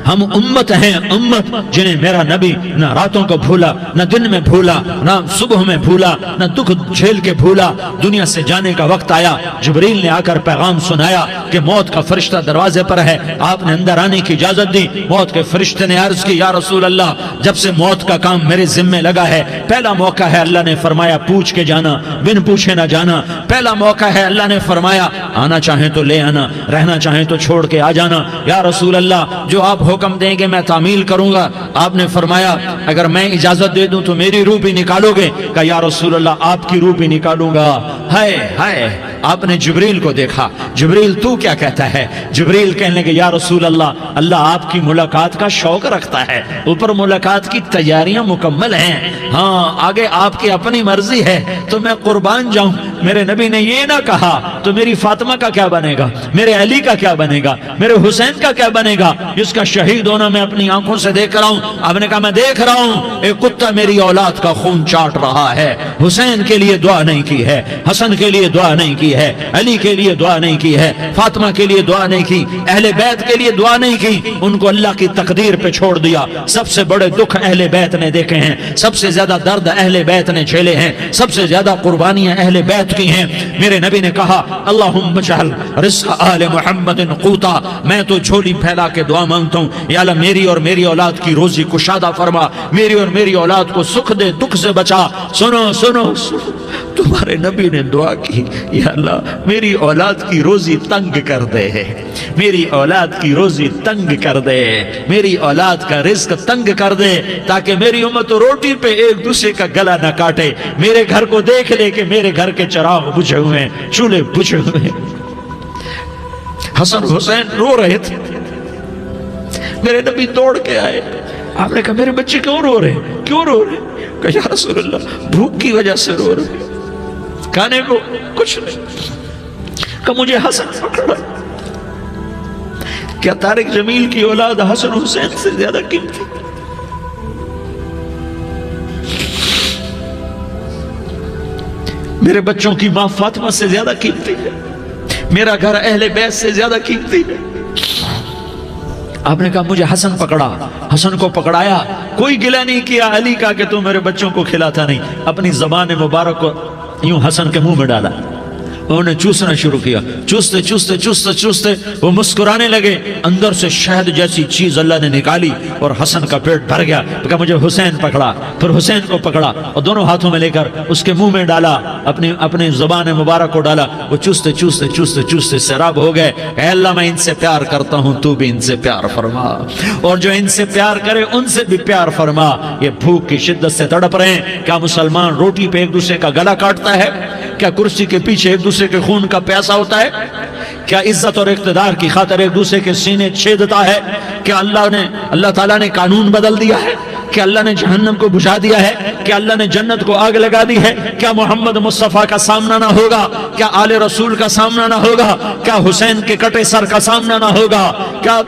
ہم امت ہیں، امت جنہیں میرا نبی نہ راتوں کو بھولا، نہ دن میں بھولا، نہ صبح میں بھولا، نہ دکھ جھیل کے بھولا۔ دنیا سے جانے کا وقت آیا، جبریل نے آ کر پیغام سنایا کہ موت کا فرشتہ دروازے پر ہے، آپ نے اندر آنے کی اجازت دی۔ موت کے فرشتے نے عرض کی، یا رسول اللہ جب سے موت کا کام میرے ذمے لگا ہے، پہلا موقع ہے، اللہ نے فرمایا پوچھ کے جانا، بن پوچھے نہ جانا، پہلا موقع ہے، اللہ نے فرمایا آنا چاہیں تو لے آنا، رہنا چاہیں تو چھوڑ کے آ جانا۔ یا رسول اللہ جو آپ حکم دیں گے میں تعمیل کروں گا۔ آپ نے فرمایا اگر میں اجازت دے دوں تو میری روح بھی نکالو گے؟ کہا یا رسول اللہ آپ کی روح بھی نکالوں گا۔ ہائے ہائے، آپ نے جبریل کو دیکھا، جبریل تو کیا کہتا ہے؟ جبریل کہنے لگے یا رسول اللہ اللہ آپ کی ملاقات کا شوق رکھتا ہے، اوپر ملاقات کی تیاریاں مکمل ہیں، ہاں آگے آپ کی اپنی مرضی ہے تو میں قربان جاؤں۔ میرے نبی نے یہ نہ کہا تو میری فاطمہ کا کیا بنے گا، میرے علی کا کیا بنے گا، میرے حسین کا کیا بنے گا، جس کا شہید ہونا میں اپنی آنکھوں سے دیکھ رہا ہوں۔ آپ نے کہا میں دیکھ رہا ہوں ایک کتا میری اولاد کا خون چاٹ رہا ہے، حسین کے لیے دعا نہیں کی ہے، حسن کے لیے دعا نہیں کی ہے، علی کے لیے دعا نہیں کی ہے، فاطمہ کے لیے دعا نہیں کی، اہل بیت کے لیے دعا نہیں کی، ان کو اللہ کی تقدیر پہ چھوڑ دیا۔ سب سے بڑے دکھ اہل بیت نے دیکھے ہیں، سب سے زیادہ درد اہل بیت نے جھیلے ہیں، سب سے زیادہ قربانیاں اہل بیت کی ہیں۔ میرے نبی نے کہا اللہم اجعل رزق آل محمد قوتا، میں تو جھولی پھیلا کے دعا مانگتا ہوں، یا اللہ میری اور میری اولاد کی روزی کشادہ فرما، میری اور میری اولاد کو سکھ دے، دکھ سے بچا۔ سنو سنو سنو، تمہارے نبی نے دعا کی یا اللہ میری اولاد کی روزی تنگ کر دے، میری اولاد کی روزی تنگ کر دے، میری اولاد کا رزق تنگ کر دے، تاکہ میری امت روٹی پہ ایک دوسرے کا گلا نہ کاٹے، میرے گھر کو دیکھ لے کہ میرے گھر کے چراغ بجھے ہوئے ہیں، چولہے بجھے ہوئے ہیں۔ حسن حسین رو رہے تھے، میرے نبی دوڑ کے آئے، آپ نے کہا میرے بچے کیوں رو رہے ہیں، کیوں رو رہے ہیں؟ کہا یا رسول اللہ بھوک کی وجہ سے رو رہے ہیں، کھانے کو کچھ نہیں۔ کہ مجھے حسن پکڑا۔ کیا طارق جمیل کی اولاد حسن حسین سے زیادہ قیمتی؟ میرے بچوں کی ماں فاطمہ سے زیادہ قیمتی ہے، میرا گھر اہل بیت سے زیادہ قیمتی ہے۔ آپ نے کہا مجھے حسن پکڑا، حسن کو پکڑایا، کوئی گلہ نہیں کیا علی کا کہ تو میرے بچوں کو کھلاتا نہیں، اپنی زبان مبارک کو یوں حسن کے منہ میں ڈالا، انہوں نے چوسنا شروع کیا، چوستے چوستے چوستے چوستے وہ مسکرانے لگے، اندر سے شہد جیسی چیز اللہ نے نکالی اور حسن کا پیٹ بھر گیا۔ کہا مجھے حسین پکڑا، پھر حسین کو پکڑا اور دونوں ہاتھوں میں لے کر اس کے منہ میں ڈالا، اپنی زبان مبارک کو ڈالا، وہ چوستے چوستے چوستے چوستے سیراب ہو گئے۔ اے اللہ میں ان سے پیار کرتا ہوں، تو بھی ان سے پیار فرما، اور جو ان سے پیار کرے ان سے بھی پیار فرما۔ یہ بھوک کی شدت سے تڑپ رہے ہیں، کیا مسلمان روٹی پہ ایک دوسرے کا گلا کاٹتا ہے؟ کیا کرسی کے پیچھے ایک دوسرے کے خون کا پیاسا ہوتا ہے؟ کیا عزت اور اقتدار کی خاطر ایک دوسرے کے سینے چھیدتا ہے؟ کیا اللہ تعالیٰ نے قانون بدل دیا ہے؟ کیا اللہ نے جہنم کو بجھا دیا ہے؟ کیا اللہ نے جنت کو آگ لگا دی ہے؟ کیا محمد مصطفیٰ کا سامنا نہ ہوگا؟ کیا آل رسول کا سامنا نہ ہوگا؟ کیا حسین کے کٹے سر کا سامنا نہ ہوگا؟ کیا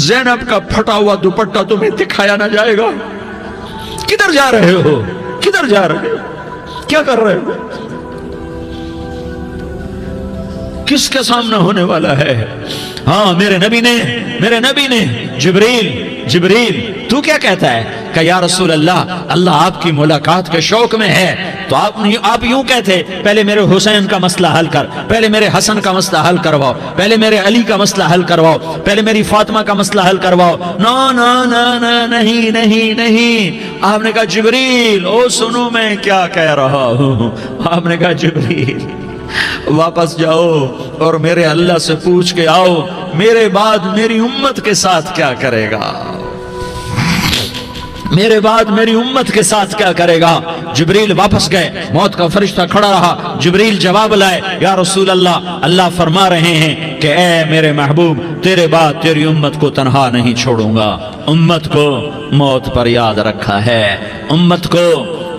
زینب کا پھٹا ہوا دوپٹہ تمہیں دکھایا نہ جائے گا؟ کدھر جا رہے ہو؟ کدھر جا رہے ہو؟ کیا کر رہے ہو؟ کس کے سامنا ہونے والا ہے؟ ہاں میرے نبی نے جبریل تو کیا کہتا ہے؟ کہ یا رسول اللہ آپ کی ملاقات کے شوق میں ہے، تو آپ یوں کہتے پہلے میرے حسین کا مسئلہ حل کر، پہلے میرے حسن کا مسئلہ حل کرواؤ، پہلے میرے علی کا مسئلہ حل کرواؤ، پہلے میری فاطمہ کا مسئلہ حل کرواؤ۔ نہیں۔ آپ نے کہا جبریل او سنو میں کیا کہہ رہا ہوں۔ آپ نے کہا جبریل واپس جاؤ اور میرے اللہ سے پوچھ کے آؤ میرے بعد میری امت کے ساتھ کیا کرے گا، میرے بعد میری امت کے ساتھ کیا کرے گا۔ جبریل واپس گئے، موت کا فرشتہ کھڑا رہا، جبریل جواب لائے یا رسول اللہ فرما رہے ہیں کہ اے میرے محبوب تیرے بعد تیری امت کو تنہا نہیں چھوڑوں گا، امت کو موت پر یاد رکھا ہے، امت کو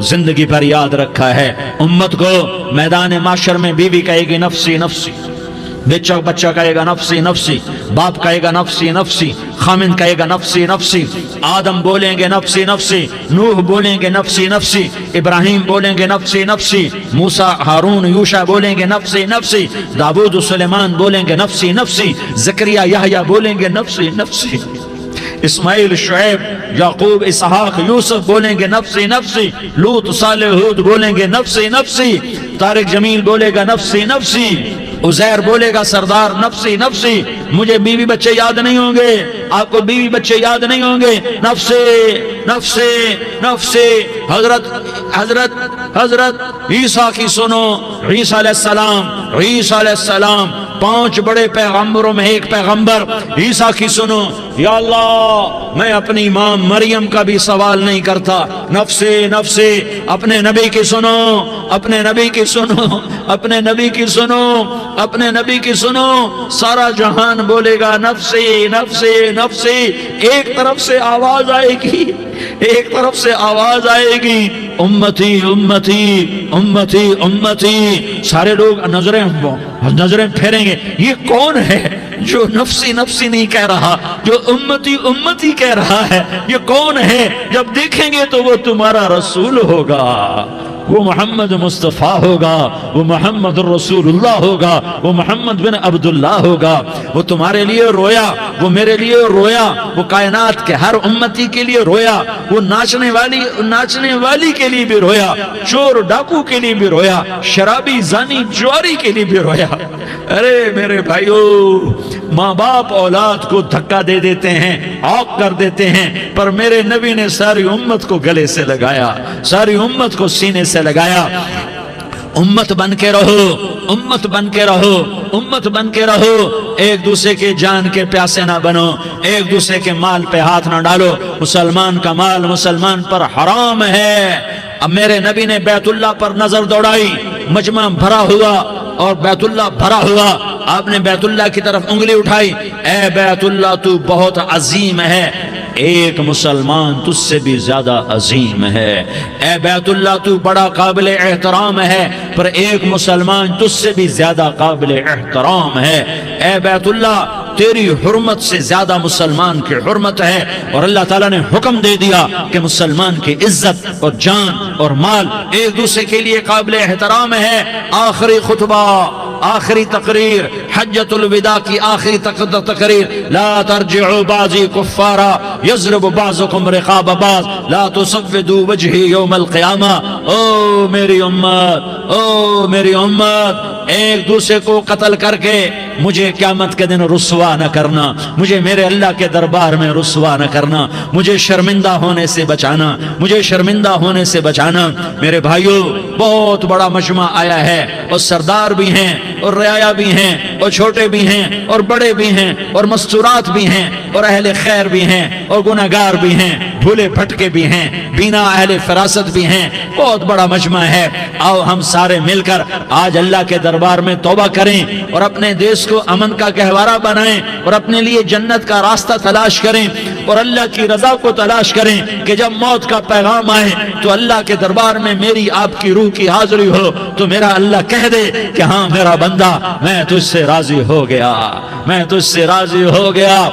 زندگی پر یاد رکھا ہے، امت کو میدان معاشر میں بیوی کہے گی نفسی نفسی، بچہ کہے گا نفسی نفسی، باپ کہے گا نفسی نفسی، خامن کہے گا نفسی نفسی، آدم بولیں گے نفسی نفسی، نوح بولیں گے نفسی نفسی، ابراہیم بولیں گے نفسی نفسی، موسیٰ ہارون یوشع بولیں گے نفسی نفسی، داؤد و سلیمان بولیں گے نفسی نفسی، زکریا یحییٰ بولیں گے نفسی نفسی، اسماعیل شعیب یعقوب اسحاق یوسف بولیں گے نفسی نفسی، لوط صالح ہود بولیں گے نفسی نفسی، طارق جمیل بولے گا نفسی نفسی، عزیر بولے گا سردار نفسی نفسی، مجھے بیوی بچے یاد نہیں ہوں گے، آپ کو بیوی بچے یاد نہیں ہوں گے، نفسی نفسی نفسی۔ حضرت عیسیٰ کی سنو، عیسیٰ علیہ السلام 5 بڑے پیغمبروں میں ایک پیغمبر، عیسیٰ کی سنو، یا اللہ میں اپنی ماں مریم کا بھی سوال نہیں کرتا، نفسی نفسی۔ اپنے نبی کی سنو، اپنے نبی کی سنو، اپنے نبی کی سنو، اپنے نبی کی سنو، سارا جہان بولے گا نفسی نفسی نفسی، ایک طرف سے آواز آئے گی ایک طرف سے آواز آئے گی امتی امتی امتی امتی، سارے لوگ نظریں پھیریں گے، یہ کون ہے جو نفسی نفسی نہیں کہہ رہا، جو امتی امتی کہہ رہا ہے، یہ کون ہے؟ جب دیکھیں گے تو وہ تمہارا رسول ہوگا، وہ محمد مصطفیٰ ہوگا، وہ محمد الرسول اللہ ہوگا، وہ محمد بن عبداللہ ہوگا، وہ تمہارے لیے رویا، وہ میرے لیے رویا، وہ کائنات کے ہر امتی کے لیے رویا، وہ ناچنے والی کے لیے بھی رویا، چور ڈاکو کے لیے بھی رویا، شرابی زانی جواری کے لیے بھی رویا۔ ارے میرے بھائیو، ماں باپ اولاد کو دھکا دے دیتے ہیں، عوق کر دیتے ہیں، پر میرے نبی نے ساری امت کو گلے سے لگایا، ساری امت کو سینے سے لگایا۔ امت بن کے رہو، امت بن کے رہو، امت بن کے رہو، ایک دوسرے کے جان کے پیاسے نہ بنو، ایک دوسرے کے مال پہ ہاتھ نہ ڈالو، مسلمان کا مال مسلمان پر حرام ہے۔ اب میرے نبی نے بیت اللہ پر نظر دوڑائی، مجمع بھرا ہوا اور بیت اللہ بھرا ہوا، آپ نے بیت اللہ کی طرف انگلی اٹھائی، اے بیت اللہ تو بہت عظیم ہے، ایک مسلمان تجھ سے بھی زیادہ عظیم ہے، اے بیت اللہ تو بڑا قابل احترام ہے، پر ایک مسلمان تجھ سے بھی زیادہ قابل احترام ہے، اے بیت اللہ تیری حرمت سے زیادہ مسلمان کی حرمت ہے، اور اللہ تعالیٰ نے حکم دے دیا کہ مسلمان کی عزت اور جان اور مال ایک دوسرے کے لیے قابل احترام ہے۔ آخری خطبہ، آخری تقریر، حجۃ الوداع کی آخری تقریر، لا ترجعوا بعضی کفارا یضرب بعضکم رقاب بعض لا تصودوا وجہی یوم القیامہ۔ او میری امت، او میری امت، ایک دوسرے کو قتل کر کے مجھے قیامت کے دن رسوا نہ کرنا، مجھے میرے اللہ کے دربار میں رسوا نہ کرنا، مجھے شرمندہ ہونے سے بچانا، مجھے شرمندہ ہونے سے بچانا۔ میرے بھائیو، بہت بڑا مجمع آیا ہے، اور سردار بھی ہیں اور رعایا بھی ہیں اور چھوٹے بھی ہیں اور بڑے بھی ہیں اور مستورات بھی ہیں اور اہل خیر بھی ہیں اور گناہگار بھی ہیں، بھولے بھٹکے بھی ہیں، بینا اہل فراست بھی ہیں، بہت بڑا مجمع ہے۔ آؤ ہم سارے مل کر آج اللہ کے دربار میں توبہ کریں اور اپنے دیش کو امن کا گہوارہ بنائیں اور اپنے لیے جنت کا راستہ تلاش کریں اور اللہ کی رضا کو تلاش کریں کہ جب موت کا پیغام آئے تو اللہ کے دربار میں میری آپ کی روح کی حاضری ہو تو میرا اللہ کہہ دے کہ ہاں میرا بندہ، میں تجھ سے راضی ہو گیا، میں تجھ سے راضی ہو گیا۔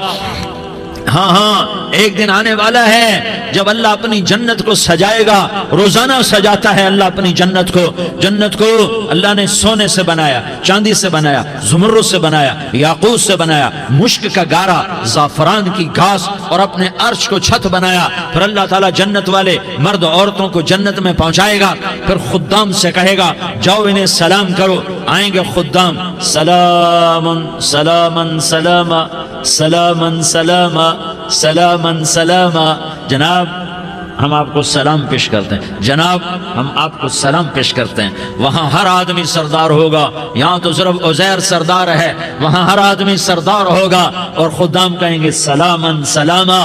ہاں ہاں، ایک دن آنے والا ہے جب اللہ اپنی جنت کو سجائے گا، روزانہ سجاتا ہے اللہ اپنی جنت کو۔ جنت کو اللہ نے سونے سے بنایا، چاندی سے بنایا، زمرد سے بنایا، یاقوت سے بنایا، مشک کا گارا، زعفران کی گھاس اور اپنے عرش کو چھت بنایا۔ پھر اللہ تعالیٰ جنت والے مرد عورتوں کو جنت میں پہنچائے گا، پھر خدام سے کہے گا جاؤ انہیں سلام کرو۔ آئیں گے خدام، سلامن سلامن سلاما سلامن سلاما سلامن سلاما۔ جناب ہم آپ کو سلام پیش کرتے ہیں، جناب ہم آپ کو سلام پیش کرتے ہیں۔ وہاں ہر آدمی سردار ہوگا، یہاں تو صرف عزیر سردار ہے، وہاں ہر آدمی سردار ہوگا، اور خدام کہیں گے سلامن سلاما،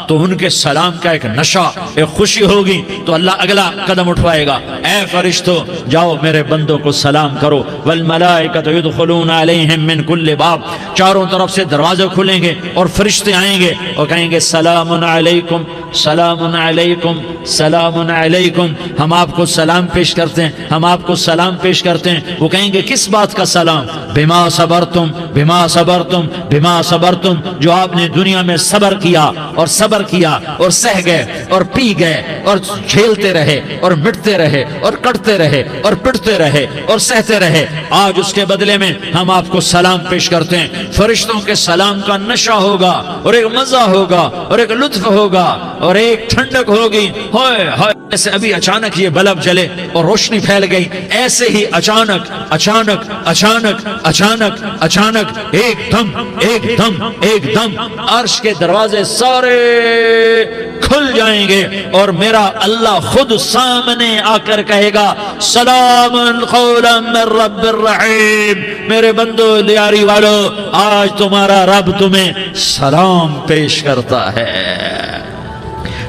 تو ان کے سلام کا ایک نشہ، ایک خوشی ہوگی، تو اللہ اگلا قدم اٹھوائے گا، اے فرشتو جاؤ میرے بندوں کو سلام کرو۔ والملائکۃ یدخلون علیہم من کل باب، چاروں طرف سے دروازے کھلیں گے اور فرشتے آئیں گے اور کہیں گے سلام علیکم سلام علیکم سلام علیکم، ہم آپ کو سلام پیش کرتے ہیں، ہم آپ کو سلام پیش کرتے ہیں۔ وہ کہیں گے کس بات کا سلام؟ بما صبرتم بما صبرتم بما صبرتم، جو آپ نے دنیا میں صبر کیا اور صبر کیا اور سہ گئے اور پی گئے اور کھیلتے رہے اور مٹتے رہے اور کٹتے رہے اور پٹتے رہے اور سہتے رہے، آج اس کے بدلے میں ہم آپ کو سلام پیش کرتے ہیں۔ فرشتوں کے سلام کا نشہ ہوگا اور ایک مزہ ہوگا اور ایک لطف ہوگا اور ایک ٹھنڈک ہوگی۔ ہوئے ہوئے، ایسے ابھی اچانک یہ بلب جلے اور روشنی پھیل گئی، ایسے ہی اچانک اچانک اچانک اچانک اچانک ایک دم ایک دم ایک دم عرش کے دروازے سارے کھل جائیں گے اور میرا اللہ خود سامنے آ کر کہے گا سلام قولا من رب الرحیم۔ میرے بندو لیاری والو، آج تمہارا رب تمہیں سلام پیش کرتا ہے،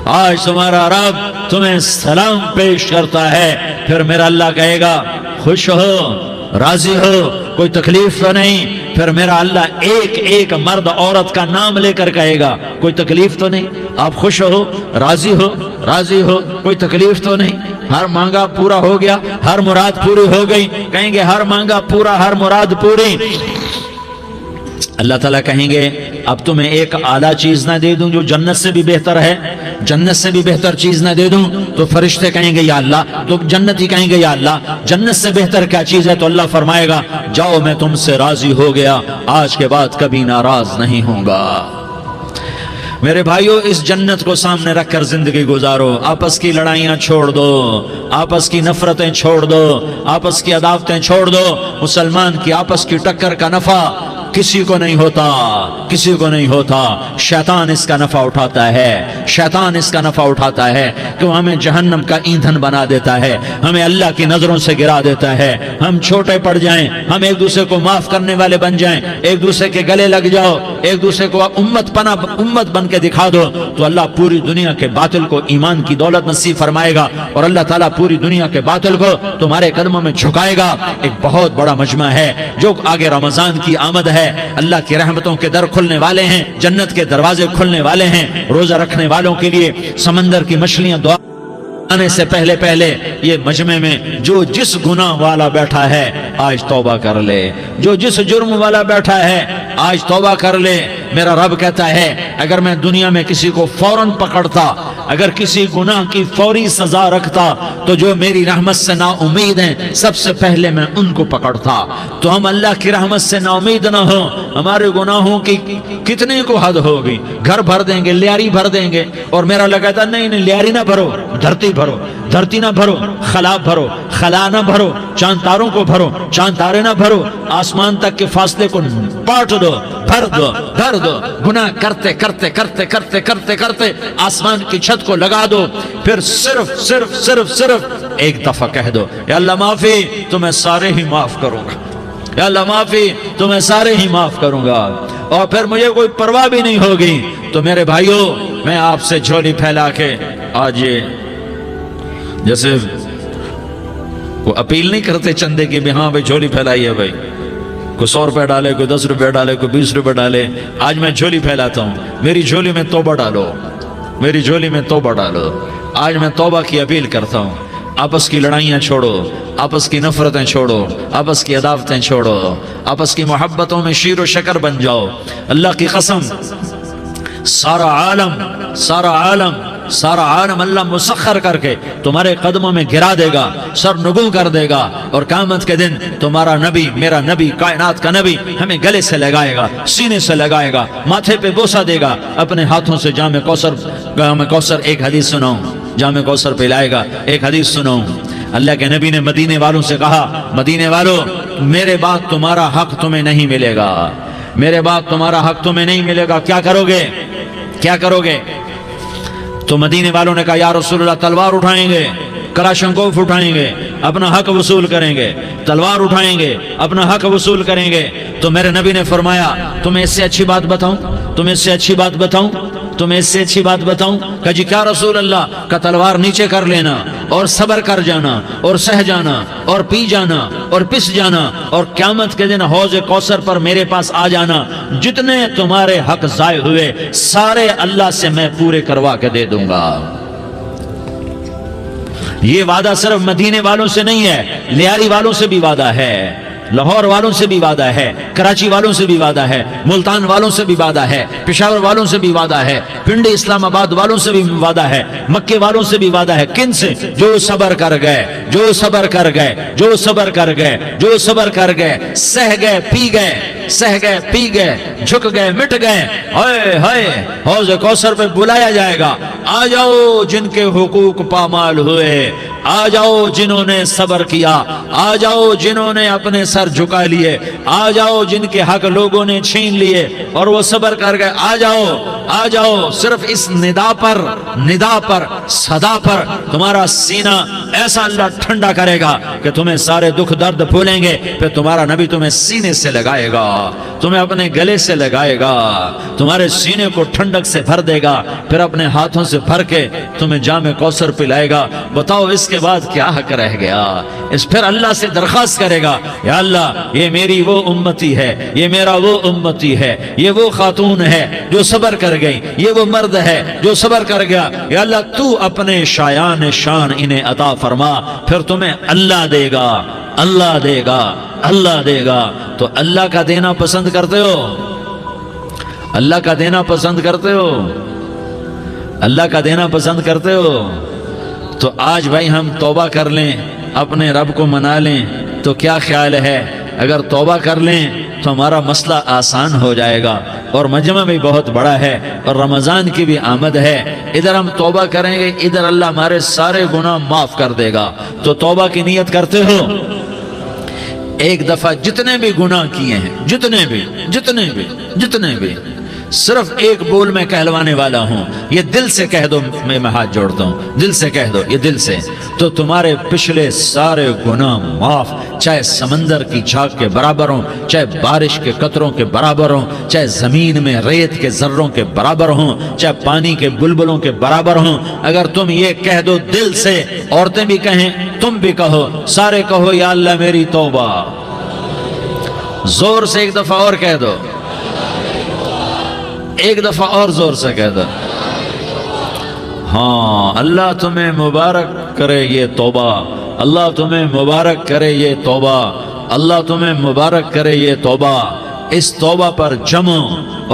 آج تمہارا رب تمہیں سلام پیش کرتا ہے۔ پھر میرا اللہ کہے گا خوش ہو، راضی ہو، کوئی تکلیف تو نہیں، پھر میرا اللہ ایک ایک مرد عورت کا نام لے کر کہے گا کوئی تکلیف تو نہیں، آپ خوش ہو، راضی ہو، راضی ہو، کوئی تکلیف تو نہیں، ہر مانگا پورا ہو گیا، ہر مراد پوری ہو گئی؟ کہیں گے ہر مانگا پورا، ہر مراد پوری۔ اللہ تعالیٰ کہیں گے اب تمہیں ایک اعلیٰ چیز نہ دے دوں جو جنت سے بھی بہتر ہے، جنت سے بھی بہتر چیز نہ دے دوں؟ تو فرشتے کہیں گے یا اللہ، تو جنتی کہیں گے یا اللہ جنت سے بہتر کیا چیز ہے؟ تو اللہ فرمائے گا جاؤ میں تم سے راضی ہو گیا، آج کے بعد کبھی ناراض نہیں ہوں گا۔ میرے بھائیو، اس جنت کو سامنے رکھ کر زندگی گزارو، آپس کی لڑائیاں چھوڑ دو، آپس کی نفرتیں چھوڑ دو، آپس کی عداوتیں چھوڑ دو۔ مسلمان کی آپس کی ٹکر کا نفع کسی کو نہیں ہوتا، کسی کو نہیں ہوتا، شیطان اس کا نفع اٹھاتا ہے، شیطان اس کا نفع اٹھاتا ہے کہ وہ ہمیں جہنم کا ایندھن بنا دیتا ہے، ہمیں اللہ کی نظروں سے گرا دیتا ہے، ہم چھوٹے پڑ جائیں، ہم ایک دوسرے کو معاف کرنے والے بن جائیں، ایک دوسرے کے گلے لگ جاؤ، ایک دوسرے کو امت بن کے دکھا دو، تو اللہ پوری دنیا کے باطل کو ایمان کی دولت نصیب فرمائے گا، اور اللہ تعالیٰ پوری دنیا کے باطل کو تمہارے قدموں میں جھکائے گا۔ ایک بہت بڑا مجمع ہے جو آگے رمضان کی آمد ہے، اللہ کی رحمتوں کے در کھلنے والے ہیں، جنت کے دروازے کھلنے والے ہیں، روزہ رکھنے والوں کے لیے سمندر کی مچھلیاں دعا آنے سے پہلے پہلے یہ مجمع میں جو جس گناہ والا بیٹھا ہے آج توبہ کر لے، جو جس جرم والا بیٹھا ہے آج توبہ کر لے۔ میرا رب کہتا ہے اگر میں دنیا میں کسی کو فوراً پکڑتا، اگر کسی گناہ کی فوری سزا رکھتا تو جو میری رحمت سے نا امید ہیں سب سے پہلے میں ان کو پکڑتا۔ تو ہم اللہ کی رحمت سے نا امید نہ ہوں، ہمارے گناہوں کی کتنے کو حد ہوگی، گھر بھر دیں گے، لیاری بھر دیں گے، اور میرا اللہ کہتا نہیں نہیں لیاری نہ بھرو، دھرتی بھرو، دھرتی نہ بھرو، خلا بھرو، خلا نہ بھرو، چاند تاروں کو بھرو، چاند تارے نہ بھرو، آسمان تک کے فاصلے کو پاٹ دو، بھر دو، بھر دو، گناہ کرتے کرتے کرتے کرتے کرتے کرتے آسمان کی چھت کو لگا دو، پھر صرف صرف صرف صرف ایک دفعہ کہہ دو یا اللہ معافی، تو میں سارے ہی معاف کروں گا، یا اللہ معافی، تو میں سارے ہی معاف کروں گا، اور پھر مجھے کوئی پرواہ بھی نہیں ہوگی۔ تو میرے بھائیوں، میں آپ سے جھولی پھیلا کے آج یہ جیسے وہ اپیل نہیں کرتے چندے کی بھی ہاں بھائی جھولی پھیلائی ہے، بھائی کوئی 100 روپے ڈالے، کوئی 10 روپے ڈالے، کوئی 20 روپے ڈالے، آج میں جھولی پھیلاتا ہوں، میری جھولی میں توبہ ڈالو، میری جھولی میں توبہ ڈالو۔ آج میں توبہ کی اپیل کرتا ہوں، آپس کی لڑائیاں چھوڑو، آپس کی نفرتیں چھوڑو، آپس کی عداوتیں چھوڑو، آپس کی محبتوں میں شیر و شکر بن جاؤ۔ اللہ کی قسم سارا عالم اللہ مسخر کر کے تمہارے قدموں میں گرا دے گا، سر نگوں کر دے گا، اور قیامت کے دن تمہارا نبی، میرا نبی، کائنات کا نبی ہمیں گلے سے لگائے گا، سینے سے لگائے گا، ماتھے پہ بوسہ دے گا، اپنے ہاتھوں سے جام کوثر ایک حدیث سناؤں، جام کوثر پلائے گا، ایک حدیث سناؤں۔ اللہ کے نبی نے مدینے والوں سے کہا مدینے والوں میرے بعد تمہارا حق تمہیں نہیں ملے گا، میرے بعد تمہارا حق تمہیں نہیں ملے گا، کیا کرو گے، کیا کرو گے؟ تو مدینے والوں نے کہا یا رسول اللہ تلوار اٹھائیں گے، کلاشنکوف اٹھائیں گے، اپنا حق وصول کریں گے، تلوار اٹھائیں گے، اپنا حق وصول کریں گے۔ تو میرے نبی نے فرمایا تمہیں اس سے اچھی بات بتاؤں، تمہیں اس سے اچھی بات بتاؤں، تمہیں اس سے اچھی بات بتاؤں؟ کہا جی کیا رسول اللہ؟ کا تلوار نیچے کر لینا اور صبر کر جانا اور سہ جانا اور پی جانا اور پس جانا، اور قیامت کے دن حوض کوثر پر میرے پاس آ جانا، جتنے تمہارے حق ضائع ہوئے سارے اللہ سے میں پورے کروا کے دے دوں گا۔ یہ وعدہ صرف مدینے والوں سے نہیں ہے، لیاری والوں سے بھی وعدہ ہے، لاہور والوں سے بھی وعدہ ہے، کراچی والوں سے بھی وعدہ ہے، ملتان والوں سے بھی وعدہ ہے، پشاور والوں سے بھی وعدہ ہے، پنڈی اسلام آباد والوں سے بھی وعدہ ہے، مکے والوں سے بھی وعدہ ہے۔ کن سے؟ جو صبر کر گئے، جو صبر کر گئے، جو صبر کر گئے، جو صبر کر گئے، سہ گئے، پی گئے، سہ گئے، پی گئے، جھک گئے، مٹ گئے، ہائے ہائے حوض کوثر پہ بلایا جائے گا، آ جاؤ جن کے حقوق پامال ہوئے، آ جاؤ جنہوں نے صبر کیا، آ جاؤ جنہوں نے اپنے سر جھکا لیے، آ جاؤ جن کے حق لوگوں نے چھین لیے اور وہ صبر کر گئے، آ جاؤ، آ جاؤ۔ صرف اس ندا پر صدا پر تمہارا سینہ ایسا اللہ ٹھنڈا کرے گا کہ تمہیں سارے دکھ درد بھولیں گے، پھر تمہارا نبی تمہیں سینے سے لگائے گا، تمہیں اپنے گلے سے لگائے گا، تمہارے سینے کو ٹھنڈک سے بھر دے گا، پھر اپنے ہاتھوں سے بھر کے تمہیں جام کوثر پلائے گا۔ بتاؤ اس کے بعد کیا حق رہ گیا؟ اس پھر اللہ سے درخواست کرے گا، یا اللہ یہ میری وہ امتی ہے، یہ میرا وہ امتی ہے، یہ وہ خاتون ہے جو صبر کر گئی، یہ وہ مرد ہے جو صبر کر گیا، یا اللہ تو اپنے شایان شان انہیں عطا فرما، پھر تمہیں اللہ دے گا، اللہ دے گا، اللہ دے گا۔ تو اللہ کا دینا پسند کرتے ہو؟ اللہ کا دینا پسند کرتے ہو؟ اللہ کا دینا پسند کرتے ہو؟ تو آج بھائی ہم توبہ کر لیں، اپنے رب کو منا لیں، تو کیا خیال ہے اگر توبہ کر لیں تو ہمارا مسئلہ آسان ہو جائے گا، اور مجمع بھی بہت بڑا ہے اور رمضان کی بھی آمد ہے، ادھر ہم توبہ کریں گے، ادھر اللہ ہمارے سارے گناہ معاف کر دے گا۔ تو توبہ کی نیت کرتے ہو؟ ایک دفعہ جتنے بھی گناہ کیے ہیں، جتنے بھی صرف ایک بول میں کہلوانے والا ہوں، یہ دل سے کہہ دو، میں ہاتھ جوڑتا ہوں، دل سے کہہ دو، یہ دل سے، تو تمہارے پچھلے سارے گناہ معاف، چاہے سمندر کی جھاگ کے برابر ہوں، چاہے بارش کے قطروں کے برابر ہوں، چاہے زمین میں ریت کے ذروں کے برابر ہوں، چاہے پانی کے بلبلوں کے برابر ہوں۔ اگر تم یہ کہہ دو دل سے، عورتیں بھی کہیں، تم بھی کہو، سارے کہو، یا اللہ میری توبہ۔ زور سے ایک دفعہ اور کہہ دو، ایک دفعہ اور زور سے کہہ دو۔ ہاں، اللہ تمہیں مبارک کرے یہ توبہ، اللہ تمہیں مبارک کرے یہ توبہ، اللہ تمہیں مبارک کرے یہ توبہ۔ اس توبہ پر جمو